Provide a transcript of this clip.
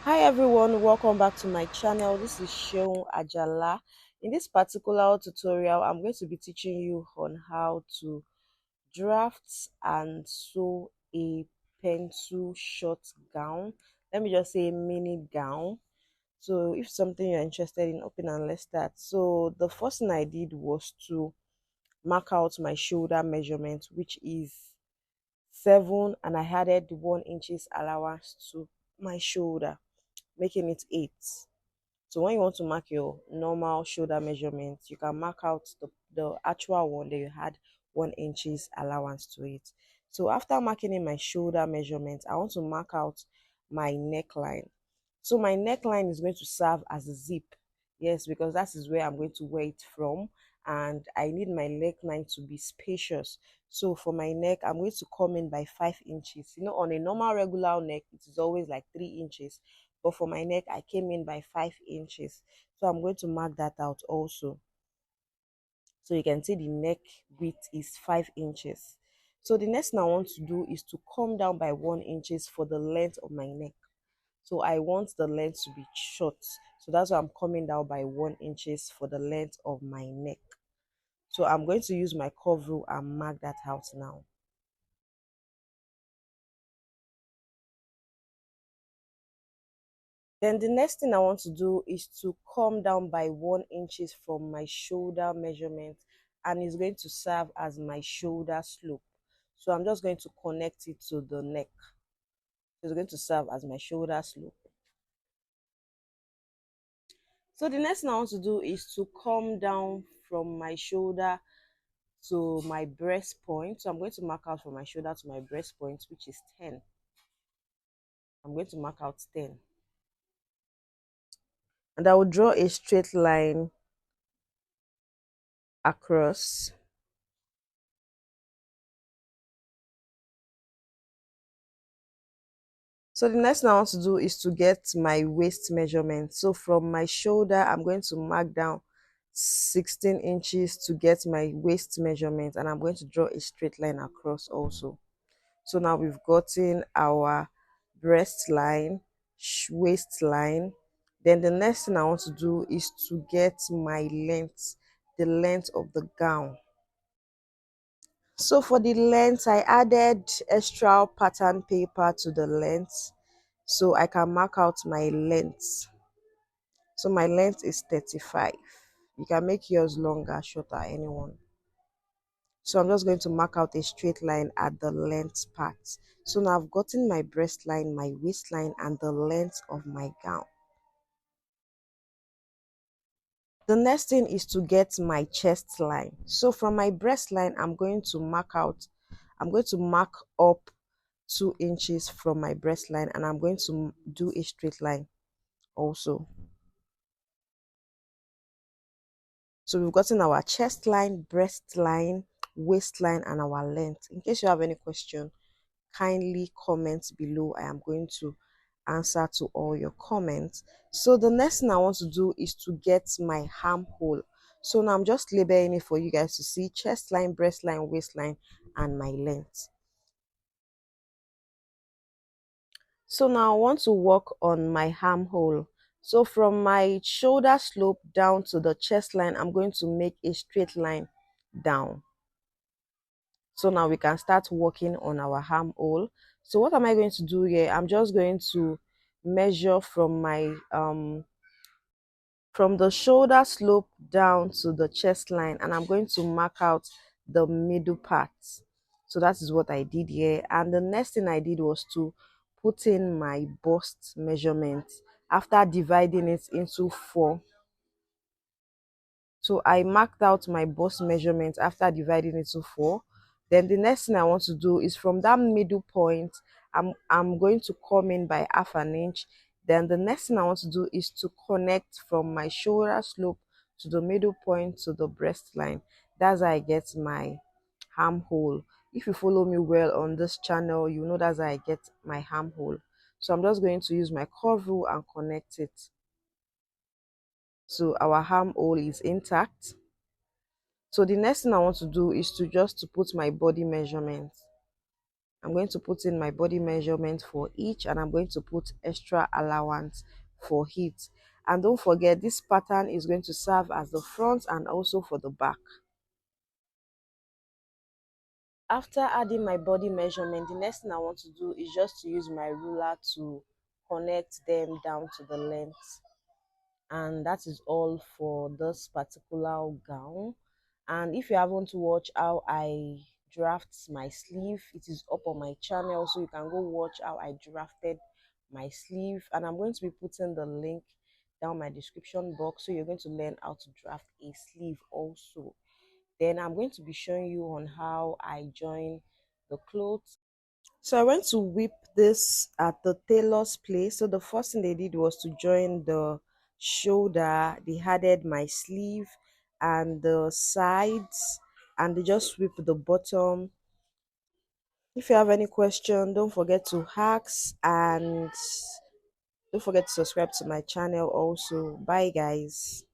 Hi everyone, welcome back to my channel. This is Sheun Ajala. In this particular tutorial, I'm going to be teaching you on how to draft and sew a pencil short gown. Let me just say mini gown. So if something you're interested in, open and let's start. So the first thing I did was to mark out my shoulder measurement, which is 7, and I added 1 inches allowance to my shoulder, making it 8. So when you want to mark your normal shoulder measurement, you can mark out the actual one that you had 1 inches allowance to it. So after marking in my shoulder measurement, I want to mark out my neckline. So my neckline is going to serve as a zip. Yes, because that is where I'm going to wear it from. And I need my neckline to be spacious. So for my neck, I'm going to come in by 5 inches. You know, on a normal regular neck, it is always like 3 inches. But for my neck, I came in by 5 inches. So I'm going to mark that out also. So you can see the neck width is 5 inches. So the next thing I want to do is to come down by 1 inches for the length of my neck. So I want the length to be short. So that's why I'm coming down by 1 inches for the length of my neck. So I'm going to use my curve rule and mark that out now. Then the next thing I want to do is to come down by 1 inches from my shoulder measurement, and it's going to serve as my shoulder slope. So I'm just going to connect it to the neck. So it's going to serve as my shoulder slope. So the next thing I want to do is to come down from my shoulder to my breast point. So I'm going to mark out from my shoulder to my breast point, which is 10. I'm going to mark out 10. And I will draw a straight line across. So the next thing I want to do is to get my waist measurement. So from my shoulder, I'm going to mark down 16 inches to get my waist measurement, and I'm going to draw a straight line across also. So now we've gotten our breast line, waistline. Then the next thing I want to do is to get my length, the length of the gown. So for the length, I added extra pattern paper to the length so I can mark out my length. So my length is 35. You can make yours longer, shorter, anyone. So I'm just going to mark out a straight line at the length part. So now I've gotten my breast line, my waistline, and the length of my gown. The next thing is to get my chest line. So from my breast line, I'm going to mark up 2 inches from my breast line, and I'm going to do a straight line also. So we've gotten our chest line, breast line, waistline, and our length. In case you have any question, kindly comment below. I am going to answer to all your comments. So the next thing I want to do is to get my armhole. So now I'm just labeling it for you guys to see: chest line, breast line, waistline, and my length. So now I want to work on my armhole. So from my shoulder slope down to the chest line, I'm going to make a straight line down. So now we can start working on our armhole. So what am I going to do here? I'm just going to measure from my from the shoulder slope down to the chest line, and I'm going to mark out the middle part. So that is what I did here. And the next thing I did was to put in my bust measurement after dividing it into 4. So I marked out my bust measurement after dividing it into 4. Then the next thing I want to do is from that middle point, I'm going to come in by half an inch. Then the next thing I want to do is to connect from my shoulder slope to the middle point to the breast line. That's how I get my armhole. If you follow me well on this channel, you know that's how I get my armhole. So I'm just going to use my curve rule and connect it. So our armhole is intact. So the next thing I want to do is to put my body measurement. I'm going to put in my body measurement for each, and I'm going to put extra allowance for heat. And don't forget, this pattern is going to serve as the front and also for the back. After adding my body measurement, the next thing I want to do is just to use my ruler to connect them down to the length. And that is all for this particular gown. And if you haven't watched how I draft my sleeve, it is up on my channel, so you can go watch how I drafted my sleeve. And I'm going to be putting the link down my description box, so you're going to learn how to draft a sleeve also. Then I'm going to be showing you on how I join the clothes. So I went to whip this at the tailor's place. So the first thing they did was to join the shoulder. They added my sleeve and the sides, and they just whip the bottom. If you have any question, don't forget to ask, and don't forget to subscribe to my channel also. Bye guys.